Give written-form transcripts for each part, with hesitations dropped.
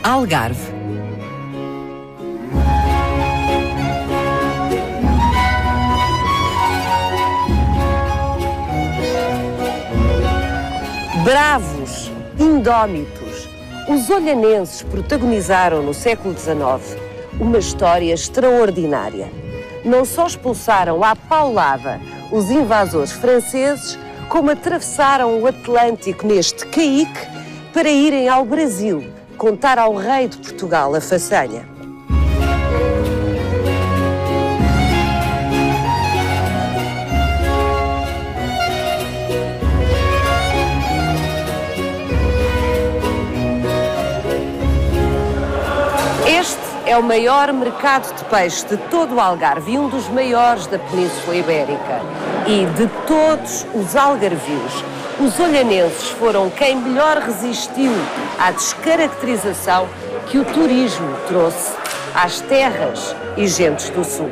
Algarve. Bravos, indómitos, os olhanenses protagonizaram no século XIX uma história extraordinária. Não só expulsaram à paulada os invasores franceses, como atravessaram o Atlântico neste caique para irem ao Brasil contar ao rei de Portugal a façanha. Este é o maior mercado de peixe de todo o Algarve e um dos maiores da Península Ibérica. E de todos os algarvios, os olhanenses foram quem melhor resistiu à descaracterização que o turismo trouxe às terras e gentes do sul.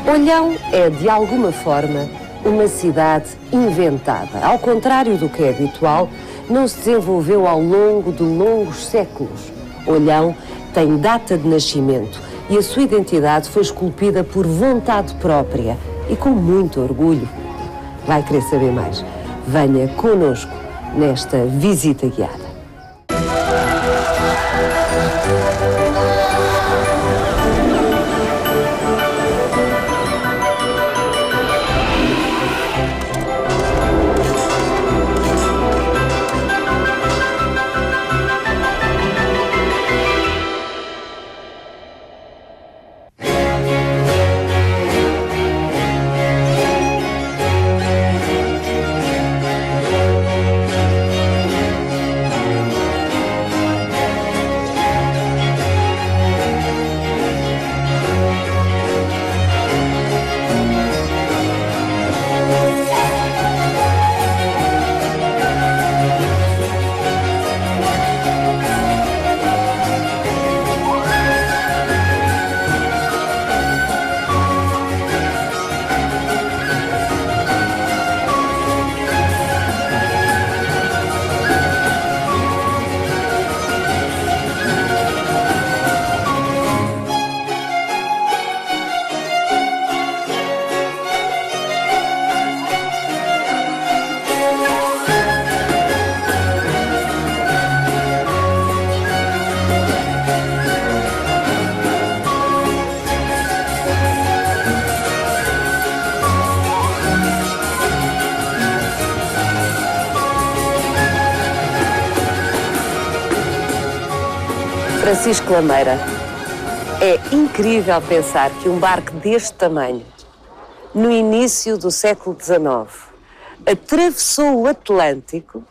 Olhão é, de alguma forma, uma cidade inventada. Ao contrário do que é habitual, não se desenvolveu ao longo de longos séculos. Olhão tem data de nascimento e a sua identidade foi esculpida por vontade própria e com muito orgulho. Vai querer saber mais? Venha connosco nesta visita guiada. Francisco Lameira, é incrível pensar que um barco deste tamanho, no início do século XIX, atravessou o Atlântico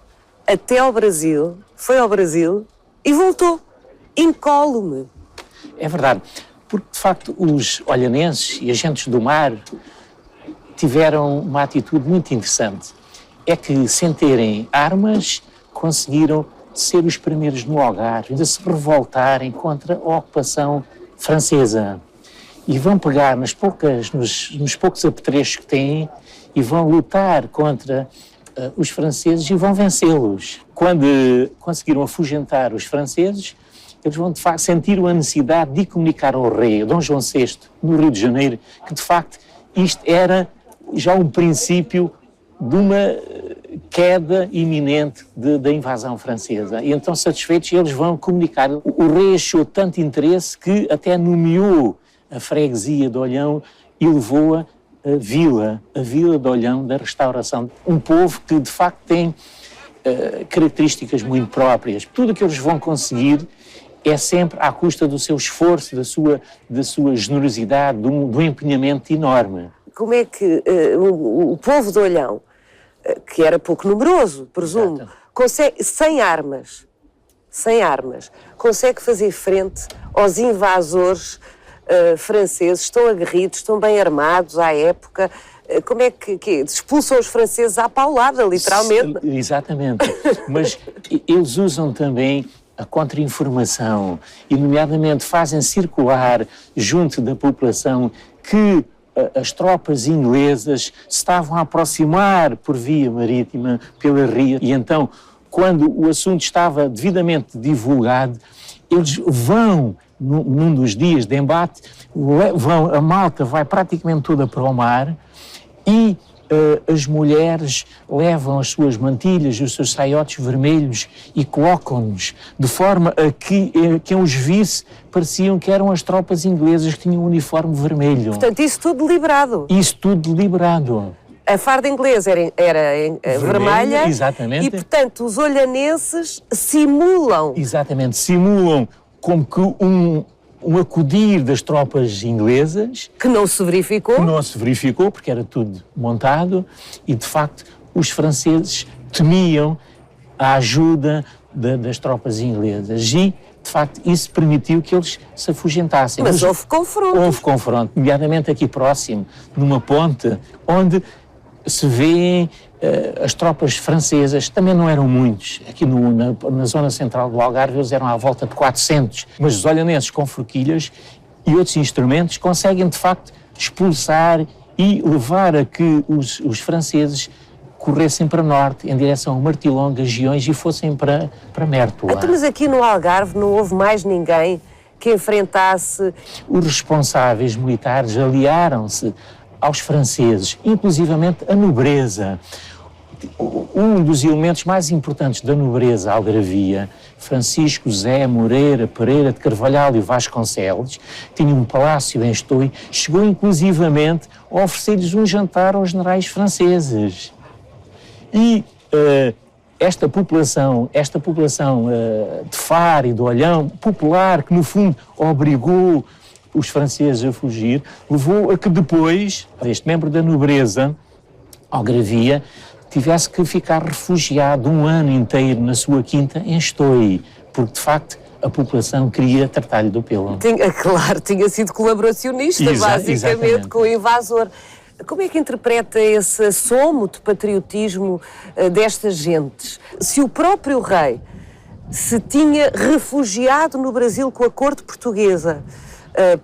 até ao Brasil, foi ao Brasil e voltou, incólume. É verdade, porque de facto os olhanenses e agentes do mar tiveram uma atitude muito interessante. É que, sem terem armas, conseguiram ser os primeiros no Algarve a se revoltarem contra a ocupação francesa. E vão pegar nos poucos apetrechos que têm e vão lutar contra os franceses e vão vencê-los. Quando conseguiram afugentar os franceses, eles vão de facto sentir a necessidade de comunicar ao rei, Dom João VI, no Rio de Janeiro, que de facto isto era já um princípio de uma queda iminente da invasão francesa. E então, satisfeitos, eles vão comunicar. O rei achou tanto interesse que até nomeou a freguesia de Olhão e levou-a a Vila de Olhão da Restauração. Um povo que, de facto, tem características muito próprias. Tudo o que eles vão conseguir é sempre à custa do seu esforço, da sua generosidade, de um empenhamento enorme. Como é que o povo de Olhão, que era pouco numeroso, presumo, Exato, consegue, sem armas, consegue fazer frente aos invasores franceses? Estão aguerridos, estão bem armados à época. Como é que expulsam os franceses à paulada, literalmente? Exatamente, mas eles usam também a contra-informação e, nomeadamente, fazem circular junto da população que as tropas inglesas se estavam a aproximar por via marítima pela ria e então, quando o assunto estava devidamente divulgado, eles vão, num dos dias de embate, a malta vai praticamente toda para o mar e as mulheres levam as suas mantilhas e os seus saiotes vermelhos e colocam-nos de forma a que quem os visse pareciam que eram as tropas inglesas que tinham um uniforme vermelho. Portanto, isso tudo deliberado. Isso tudo deliberado. A farda inglesa era vermelha. Exatamente. E, portanto, os olhanenses simulam. Exatamente, simulam como que um acudir das tropas inglesas. Que não se verificou. Que não se verificou, porque era tudo montado, e de facto os franceses temiam a ajuda das tropas inglesas e, de facto, isso permitiu que eles se afugentassem. Mas houve confronto. Houve confronto, nomeadamente aqui próximo, numa ponte, onde se vêem as tropas francesas, também não eram muitos, aqui na zona central do Algarve eles eram à volta de 400, mas os olhanenses com forquilhas e outros instrumentos conseguem de facto expulsar e levar a que os franceses corressem para norte, em direção a Martilonga, Giões e fossem para Mértola. Então, mas aqui no Algarve não houve mais ninguém que enfrentasse... Os responsáveis militares aliaram-se aos franceses, inclusivamente a nobreza. Um dos elementos mais importantes da nobreza algarvia, Francisco Zé Moreira Pereira de Carvalhal e Vasconcelos, tinha um palácio em Estói, chegou inclusivamente a oferecer-lhes um jantar aos generais franceses. E esta população de Faro e do Olhão, popular, que no fundo obrigou os franceses a fugir, levou a que depois este membro da nobreza algarvia tivesse que ficar refugiado um ano inteiro na sua quinta em Estói, porque de facto a população queria tratar-lhe do pelo. Tinha sido colaboracionista, basicamente, exatamente, com o invasor. Como é que interpreta esse assomo de patriotismo destas gentes? Se o próprio rei se tinha refugiado no Brasil com a corte portuguesa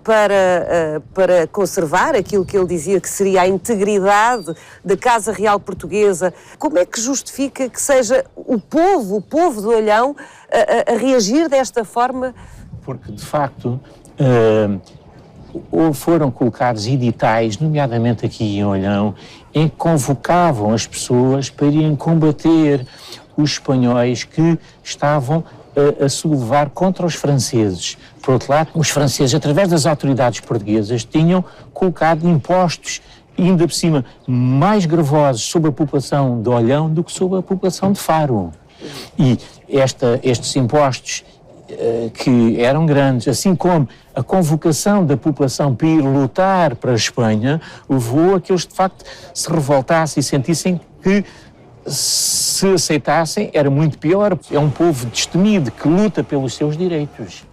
para conservar aquilo que ele dizia que seria a integridade da Casa Real Portuguesa, como é que justifica que seja o povo do Olhão a reagir desta forma? Porque, de facto, foram colocados editais, nomeadamente aqui em Olhão, em que convocavam as pessoas para irem combater os espanhóis que estavam a sublevar contra os franceses. Por outro lado, os franceses, através das autoridades portuguesas, tinham colocado impostos, ainda por cima, mais gravosos sobre a população de Olhão do que sobre a população de Faro. E estes impostos, que eram grandes, assim como a convocação da população para ir lutar para a Espanha, levou a que eles, de facto, se revoltassem e sentissem que, se aceitassem, era muito pior. É um povo destemido que luta pelos seus direitos.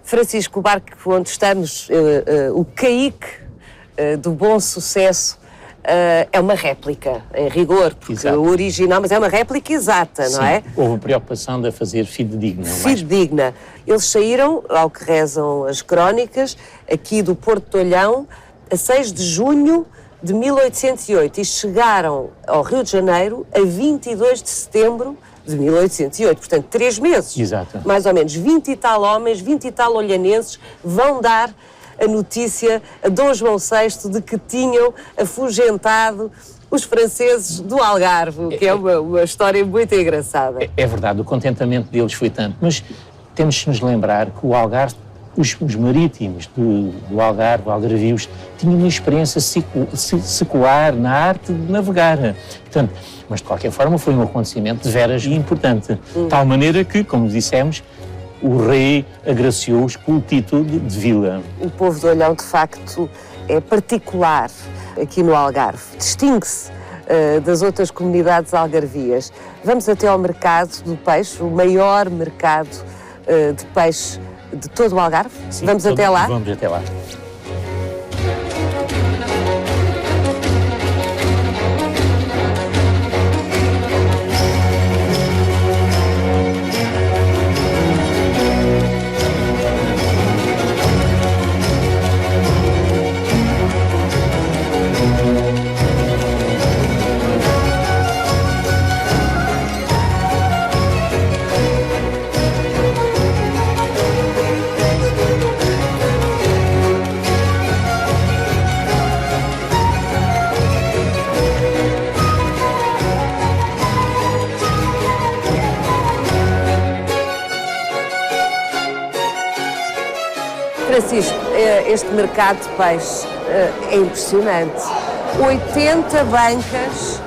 Francisco, o barco onde estamos, o Caique do Bom Sucesso, é uma réplica, em rigor, porque exato, o original, mas é uma réplica exata, sim, não é? Houve a preocupação de a fazer fidedigna. Fidedigna. Eles saíram, ao que rezam as crónicas, aqui do Porto de Olhão, a 6 de junho de 1808 e chegaram ao Rio de Janeiro a 22 de setembro de 1808, portanto 3 meses. Exato. Mais ou menos 20 e tal homens, 20 e tal olhanenses vão dar a notícia a Dom João VI de que tinham afugentado os franceses do Algarve, que é uma história muito engraçada. É verdade, o contentamento deles foi tanto, mas temos de nos lembrar que o Algarve, os marítimos do Algarve, algarvios, tinham uma experiência secular na arte de navegar. Portanto, mas de qualquer forma foi um acontecimento de veras importante. De tal maneira que, como dissemos, o rei agraciou-os com o título de vila. O povo do Olhão, de facto, é particular aqui no Algarve. Distingue-se das outras comunidades algarvias. Vamos até ao mercado do peixe, o maior mercado de peixe de todo o Algarve. Sim, vamos até lá? Vamos até lá. este mercado de peixe é impressionante. 80 bancas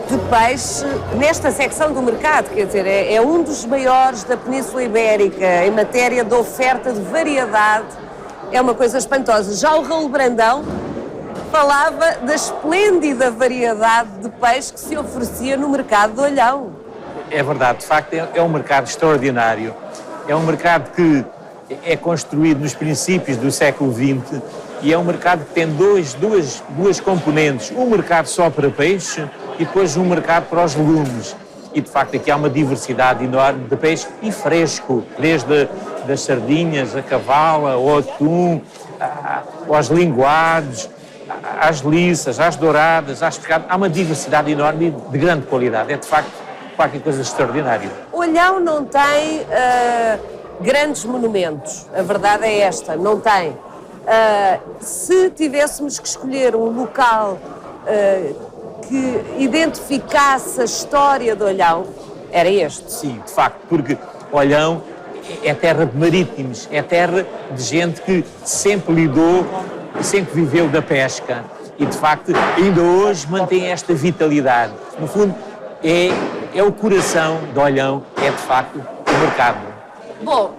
de peixe nesta secção do mercado, quer dizer, é um dos maiores da Península Ibérica em matéria de oferta de variedade. É uma coisa espantosa. Já o Raul Brandão falava da esplêndida variedade de peixe que se oferecia no mercado de Olhão. É verdade, de facto é um mercado extraordinário. É um mercado que é construído nos princípios do século XX e é um mercado que tem duas componentes. Um mercado só para peixe e depois um mercado para os legumes. E de facto aqui há uma diversidade enorme de peixe e fresco, desde das sardinhas, a cavala, ao atum, aos linguados, às liças, às douradas, às pescadas. Há uma diversidade enorme e de grande qualidade. É de facto qualquer coisa extraordinária. Olhão não tem grandes monumentos, a verdade é esta, não tem. Se tivéssemos que escolher um local que identificasse a história de Olhão, era este. Sim, de facto, porque Olhão é terra de marítimos, é terra de gente que sempre lidou, sempre viveu da pesca e de facto ainda hoje mantém esta vitalidade. No fundo, é o coração de Olhão, é de facto o mercado. Bom,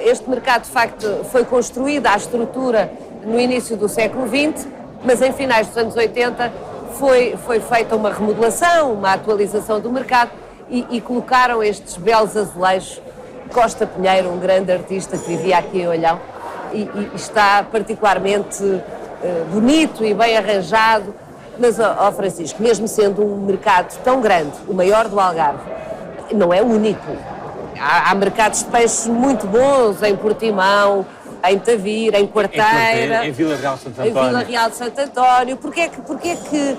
este mercado de facto foi construído à estrutura no início do século XX, mas em finais dos anos 80 foi feita uma remodelação, uma atualização do mercado e colocaram estes belos azulejos. Costa Pinheiro, um grande artista que vivia aqui em Olhão, e está particularmente bonito e bem arranjado. Mas, Francisco, mesmo sendo um mercado tão grande, o maior do Algarve, não é único. Há mercados de peixes muito bons em Portimão, em Tavira, em Quarteira, em Vila Real de Santo António. Em Vila Real de Santo António. Porquê que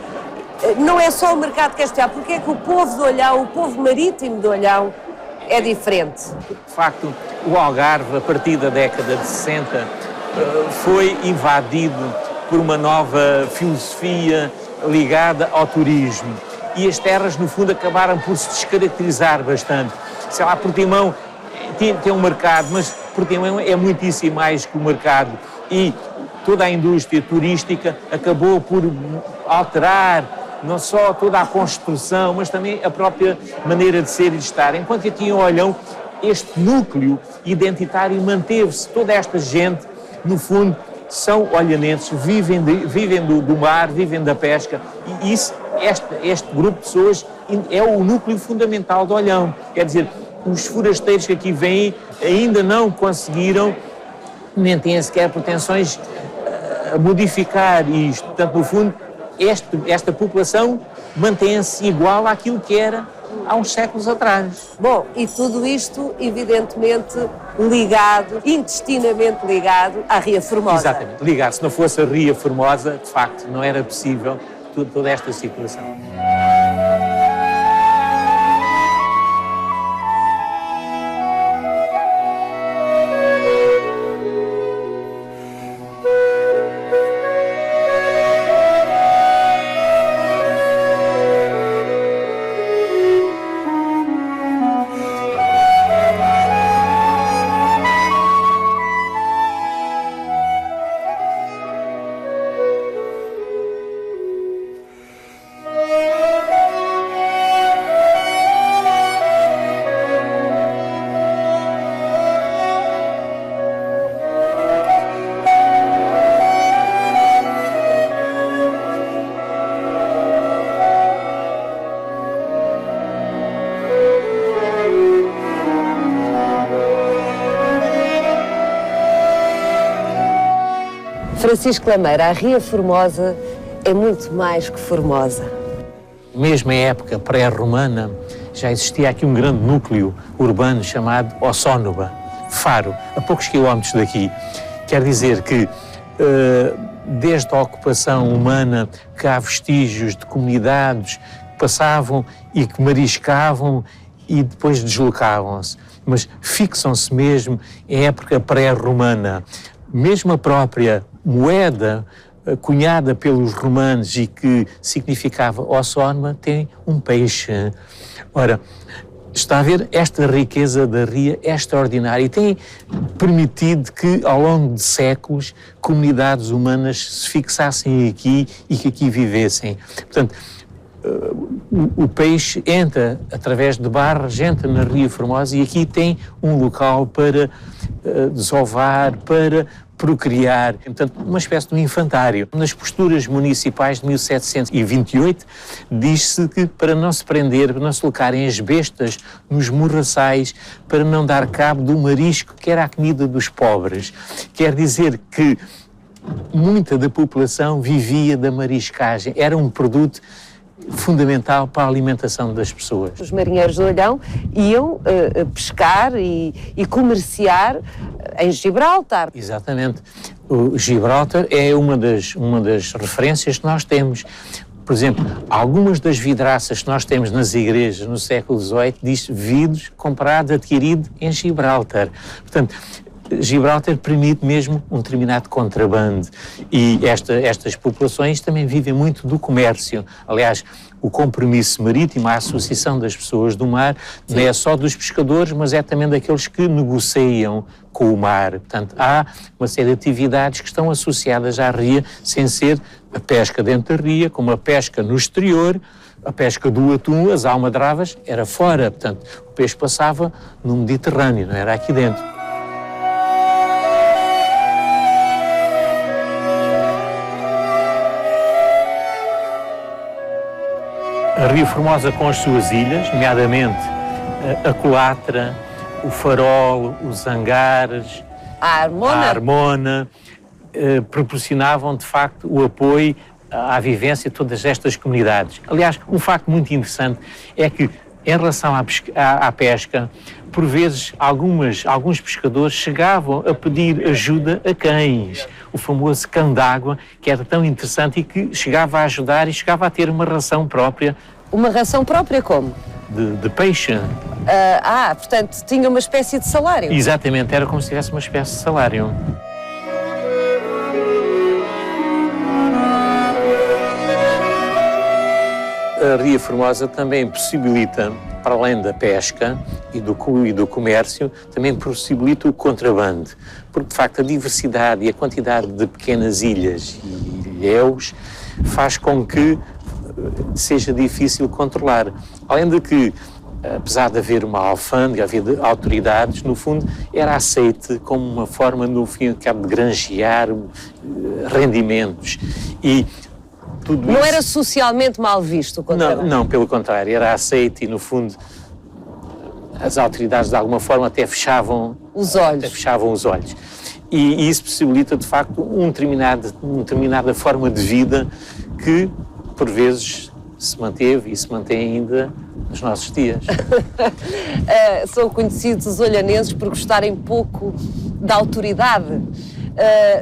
não é só o mercado que é especial? Porquê que o povo de Olhão, o povo marítimo de Olhão, é diferente? De facto, o Algarve, a partir da década de 60, foi invadido por uma nova filosofia ligada ao turismo. E as terras, no fundo, acabaram por se descaracterizar bastante. Sei lá, Portimão tem um mercado, mas Portimão é muitíssimo mais que o mercado. E toda a indústria turística acabou por alterar não só toda a construção, mas também a própria maneira de ser e de estar. Enquanto aqui em Olhão, este núcleo identitário manteve-se. Toda esta gente, no fundo, são olhanenses, vivem do mar, vivem da pesca, e este grupo de pessoas é o núcleo fundamental de Olhão. Quer dizer, os forasteiros que aqui vêm ainda não conseguiram, nem têm sequer pretensões a modificar isto. Portanto, no fundo, esta população mantém-se igual àquilo que era há uns séculos atrás. Bom, e tudo isto, evidentemente, ligado, intestinamente ligado à Ria Formosa. Exatamente, ligado. Se não fosse a Ria Formosa, de facto, não era possível toda esta situação. Francisco Lameira, a Ria Formosa é muito mais que formosa. Mesmo em época pré-romana, já existia aqui um grande núcleo urbano chamado Ossónoba, Faro, a poucos quilómetros daqui. Quer dizer que, desde a ocupação humana, que há vestígios de comunidades que passavam e que mariscavam e depois deslocavam-se, mas fixam-se mesmo em época pré-romana. Mesmo a própria moeda cunhada pelos romanos e que significava Ossónoma tem um peixe. Ora, Está a ver, esta riqueza da ria é extraordinária e tem permitido que, ao longo de séculos, comunidades humanas se fixassem aqui e que aqui vivessem. Portanto, o peixe entra através de barras, entra na Ria Formosa e aqui tem um local para desovar, para procriar, portanto, uma espécie de um infantário. Nas posturas municipais de 1728, diz-se que para não se prender, para não se colocarem as bestas nos morraçais, para não dar cabo do marisco, que era a comida dos pobres. Quer dizer que muita da população vivia da mariscagem, era um produto fundamental para a alimentação das pessoas. Os marinheiros de Olhão iam pescar e comerciar em Gibraltar. Exatamente. O Gibraltar é uma das referências que nós temos. Por exemplo, algumas das vidraças que nós temos nas igrejas no século XVIII diz vidros comprados, adquiridos em Gibraltar. Portanto, Gibraltar permite mesmo um determinado contrabando e estas populações também vivem muito do comércio. Aliás, o compromisso marítimo, a associação das pessoas do mar, não é só dos pescadores, mas é também daqueles que negociam com o mar. Portanto, há uma série de atividades que estão associadas à ria, sem ser a pesca dentro da ria, como a pesca no exterior, a pesca do atum, as almadravas, era fora. Portanto, o peixe passava no Mediterrâneo, não era aqui dentro. A Ria Formosa com as suas ilhas, nomeadamente a Colatra, o Farol, os Zangares, a Armona, proporcionavam de facto o apoio à vivência de todas estas comunidades. Aliás, um facto muito interessante é que, em relação à pesca, por vezes alguns pescadores chegavam a pedir ajuda a cães, o famoso cão d'água, que era tão interessante e que chegava a ajudar e chegava a ter uma ração própria. Uma ração própria como? De peixe. Portanto, tinha uma espécie de salário. Exatamente, era como se tivesse uma espécie de salário. A Ria Formosa também possibilita, para além da pesca e do comércio, também possibilita o contrabando, porque de facto a diversidade e a quantidade de pequenas ilhas e ilhéus faz com que seja difícil controlar. Além de que, apesar de haver uma alfândega, haver autoridades, no fundo era aceite como uma forma, no fim e cabo, de granjear rendimentos. E tudo não isso era socialmente mal visto o contrabando? Não, pelo contrário, era aceite e, no fundo, as autoridades de alguma forma até fechavam os olhos. E isso possibilita, de facto, uma determinada forma de vida que, por vezes, se manteve e se mantém ainda nos nossos dias. São conhecidos os olhanenses por gostarem pouco da autoridade,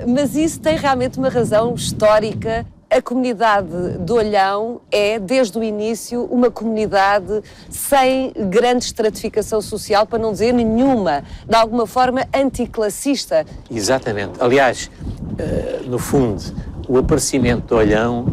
mas isso tem realmente uma razão histórica. A comunidade de Olhão é, desde o início, uma comunidade sem grande estratificação social, para não dizer nenhuma, de alguma forma anticlassista. Exatamente. Aliás, no fundo, o aparecimento de Olhão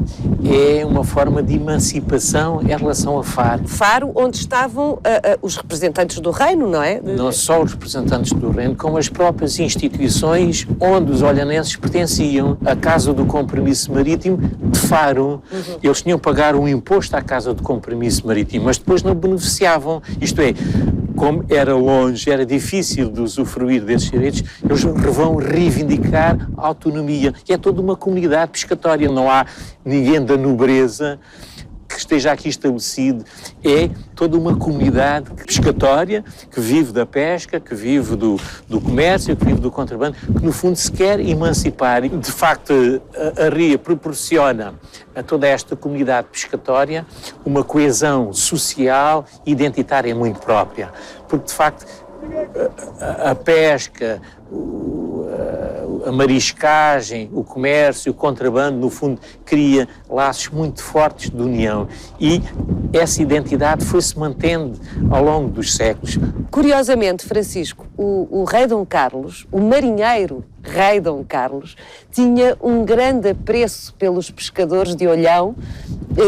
é uma forma de emancipação em relação a Faro. Faro, onde estavam os representantes do reino, não é? Não só os representantes do reino, como as próprias instituições onde os olhanenses pertenciam. A Casa do Compromisso Marítimo de Faro. Eles tinham que pagar um imposto à Casa do Compromisso Marítimo, mas depois não beneficiavam. Isto é, como era longe, era difícil de usufruir desses direitos, eles vão reivindicar a autonomia. E é toda uma comunidade pescatória, não há ninguém da nobreza que esteja aqui estabelecido. É toda uma comunidade pescatória que vive da pesca, que vive do comércio, que vive do contrabando, que no fundo se quer emancipar. E, de facto, a Ria proporciona a toda esta comunidade pescatória uma coesão social e identitária muito própria. Porque, de facto, a pesca, a mariscagem, o comércio, o contrabando, no fundo, cria laços muito fortes de união e essa identidade foi-se mantendo ao longo dos séculos. Curiosamente, Francisco, o rei Dom Carlos, o marinheiro rei Dom Carlos, tinha um grande apreço pelos pescadores de Olhão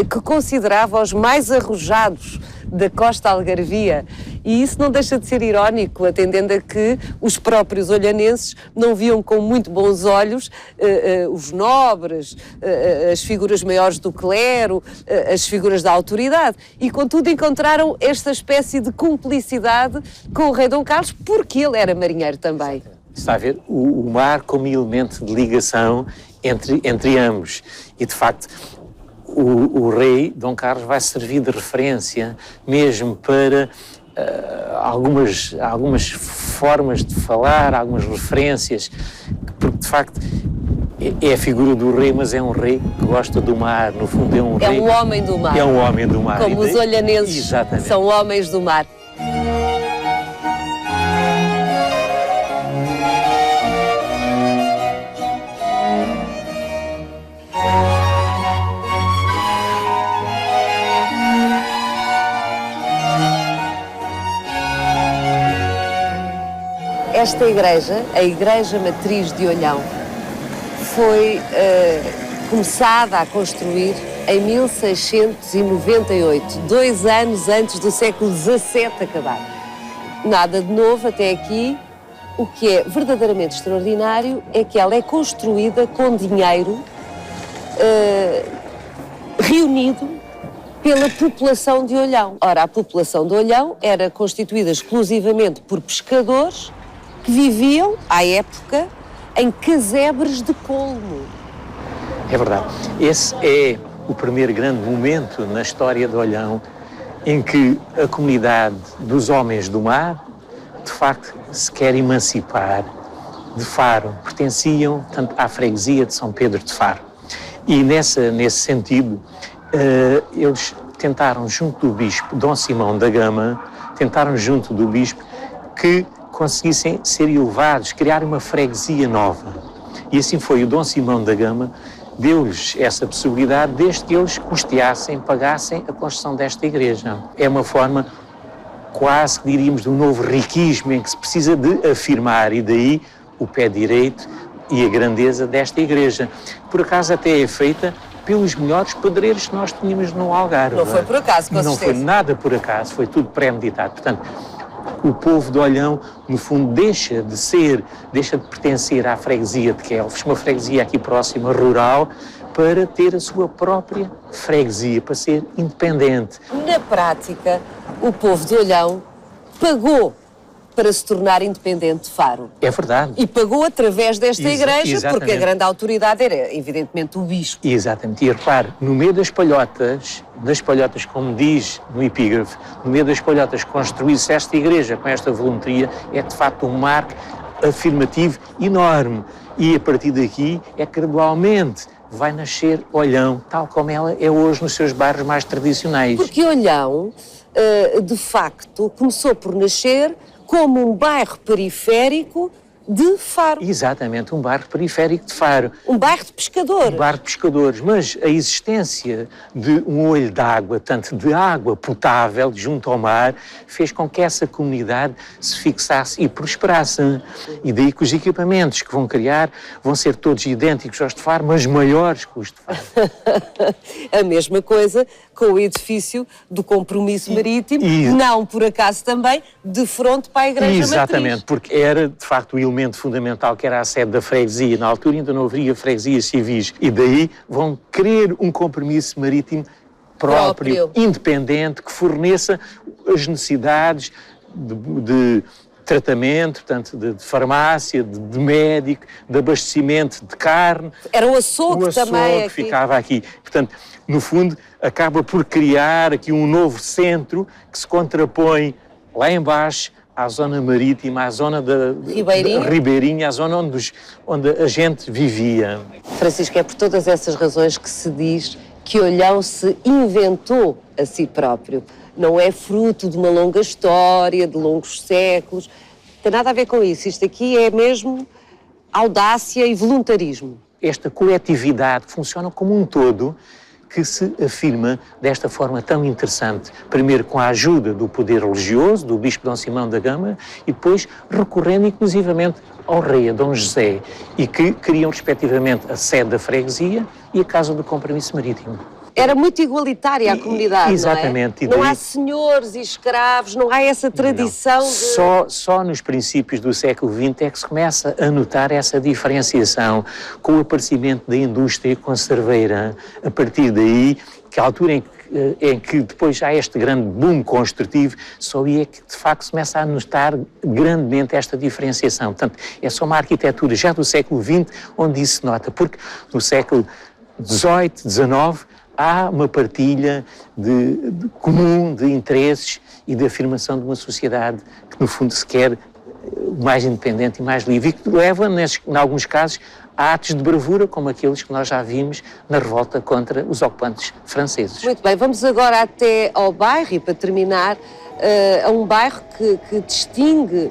que considerava os mais arrojados da costa algarvia, e isso não deixa de ser irónico, atendendo a que os próprios olhanenses não viam com muito bons olhos os nobres, as figuras maiores do clero, as figuras da autoridade, e contudo encontraram esta espécie de cumplicidade com o rei Dom Carlos, porque ele era marinheiro também. Está a ver o mar como elemento de ligação entre ambos, e de facto o rei Dom Carlos vai servir de referência mesmo para algumas formas de falar, algumas referências, porque de facto é a figura do rei, mas é um rei que gosta do mar, no fundo é um rei... É um homem do mar. É um homem do mar. Como os olhanenses Exatamente. São homens do mar. Esta igreja, a Igreja Matriz de Olhão, foi começada a construir em 1698, 2 anos antes do século XVII acabar. Nada de novo até aqui. O que é verdadeiramente extraordinário é que ela é construída com dinheiro reunido pela população de Olhão. Ora, a população de Olhão era constituída exclusivamente por pescadores que viviam, à época, em casebres de colmo. É verdade. Esse é o primeiro grande momento na história de Olhão em que a comunidade dos homens do mar, de facto, se quer emancipar de Faro. Pertenciam, portanto, à freguesia de São Pedro de Faro. E nesse sentido, eles tentaram, junto do bispo Dom Simão da Gama, que conseguissem ser elevados, criar uma freguesia nova. E assim foi. O Dom Simão da Gama deu-lhes essa possibilidade, desde que eles custeassem, pagassem a construção desta igreja. É uma forma, quase que diríamos, de um novo riquismo em que se precisa de afirmar, e daí o pé direito e a grandeza desta igreja. Por acaso até é feita pelos melhores pedreiros que nós tínhamos no Algarve. Não foi por acaso, com certeza. Não foi nada por acaso, foi tudo premeditado. Portanto, o povo de Olhão, no fundo, deixa de pertencer à freguesia de Quelves, uma freguesia aqui próxima, rural, para ter a sua própria freguesia, para ser independente. Na prática, o povo de Olhão pagou para se tornar independente de Faro. É verdade. E pagou através desta igreja, exatamente. porque a grande autoridade era, evidentemente, o bispo. Exatamente. E repare, no meio das palhotas, como diz no epígrafe, no meio das palhotas construir-se esta igreja com esta volumetria, é de facto um marco afirmativo enorme. E a partir daqui é que gradualmente vai nascer Olhão, tal como ela é hoje nos seus bairros mais tradicionais. Porque Olhão, de facto, começou por nascer como um bairro periférico de Faro. Exatamente, um bairro periférico de Faro. Um bairro de pescadores. Um bairro de pescadores, mas a existência de um olho de água, tanto de água potável junto ao mar, fez com que essa comunidade se fixasse e prosperasse. E daí que os equipamentos que vão criar vão ser todos idênticos aos de Faro, mas maiores que os de Faro. A mesma coisa com o edifício do Compromisso Marítimo, não por acaso também, de fronte para a Igreja Matriz. Exatamente, porque era de facto o elemento fundamental que era a sede da freguesia. Na altura ainda não haveria freguesias civis, e daí vão querer um compromisso marítimo próprio, independente, que forneça as necessidades de tratamento, portanto, de farmácia, de médico, de abastecimento de carne. Era o açougue também que ficava aqui. Portanto, no fundo, acaba por criar aqui um novo centro que se contrapõe lá embaixo à zona marítima, à zona da Ribeirinha, à zona onde a gente vivia. Francisco, é por todas essas razões que se diz que Olhão se inventou a si próprio. Não é fruto de uma longa história, de longos séculos. Não tem nada a ver com isso. Isto aqui é mesmo audácia e voluntarismo. Esta coletividade funciona como um todo, que se afirma desta forma tão interessante, primeiro com a ajuda do poder religioso, do bispo Dom Simão da Gama, e depois recorrendo inclusivamente ao rei, a Dom José, e que criam respectivamente a sede da freguesia e a Casa do Compromisso Marítimo. Era muito igualitária a comunidade, exatamente. Não é? Não há senhores e escravos, não há essa tradição Só nos princípios do século XX é que se começa a notar essa diferenciação com o aparecimento da indústria conserveira. A partir daí, que a altura em que depois há este grande boom construtivo, só aí é que de facto se começa a notar grandemente esta diferenciação. Portanto, é só uma arquitetura já do século XX onde isso se nota, porque no século XVIII, XIX, há uma partilha comum de interesses e de afirmação de uma sociedade que no fundo se quer mais independente e mais livre, e que leva, em alguns casos, a atos de bravura, como aqueles que nós já vimos na revolta contra os ocupantes franceses. Muito bem, vamos agora até ao bairro, e para terminar, a um bairro que distingue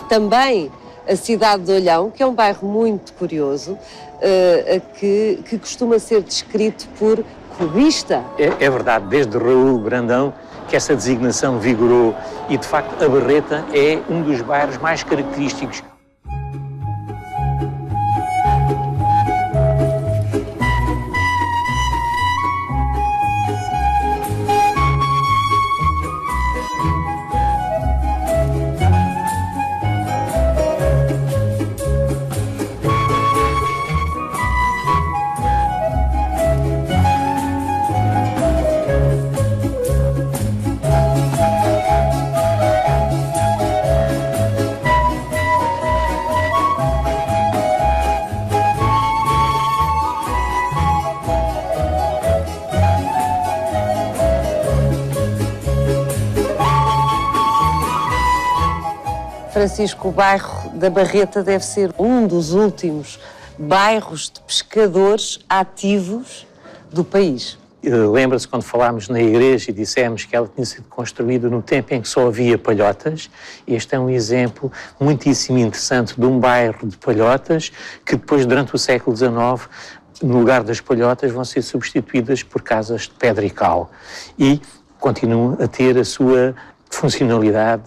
também a cidade de Olhão, que é um bairro muito curioso, que costuma ser descrito por cubista. É verdade, desde Raul Brandão que essa designação vigorou, e de facto a Barreta é um dos bairros mais característicos. Francisco, o bairro da Barreta deve ser um dos últimos bairros de pescadores ativos do país. Lembra-se quando falámos na igreja e dissemos que ela tinha sido construída no tempo em que só havia palhotas? Este é um exemplo muitíssimo interessante de um bairro de palhotas que depois, durante o século XIX, no lugar das palhotas, vão ser substituídas por casas de pedra e cal. E continuam a ter a sua funcionalidade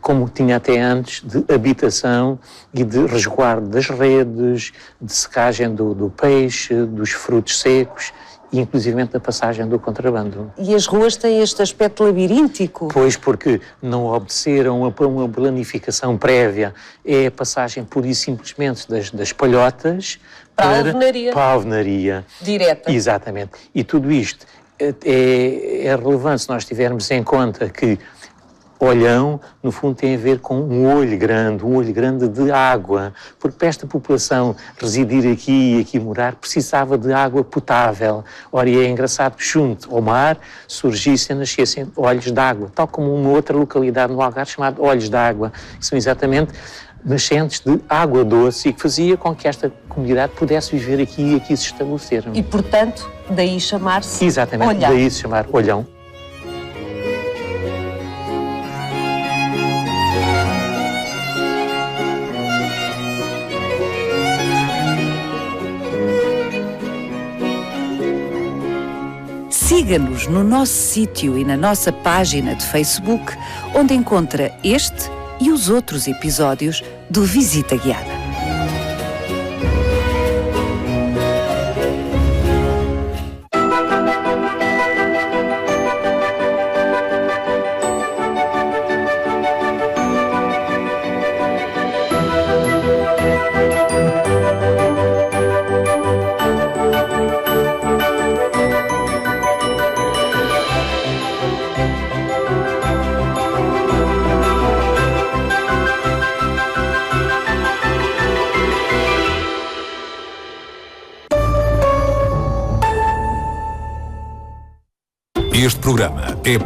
como tinha até antes, de habitação e de resguardo das redes, de secagem do peixe, dos frutos secos e inclusivamente da passagem do contrabando. E as ruas têm este aspecto labiríntico? Pois, porque não obedeceram a uma planificação prévia. É a passagem pura e simplesmente das palhotas para a alvenaria. Direta. Exatamente. E tudo isto é relevante se nós tivermos em conta que Olhão, no fundo, tem a ver com um olho grande de água, porque para esta população residir aqui e aqui morar, precisava de água potável. Ora, e é engraçado que junto ao mar surgissem, nascessem olhos d'água, tal como uma outra localidade no Algarve chamada Olhos d'Água, que são exatamente nascentes de água doce e que fazia com que esta comunidade pudesse viver aqui e aqui se estabelecer. E, portanto, daí chamar-se Exatamente, Olhão. Daí se chamar Olhão. Siga-nos no nosso sítio e na nossa página de Facebook, onde encontra este e os outros episódios do Visita Guiada. Este programa é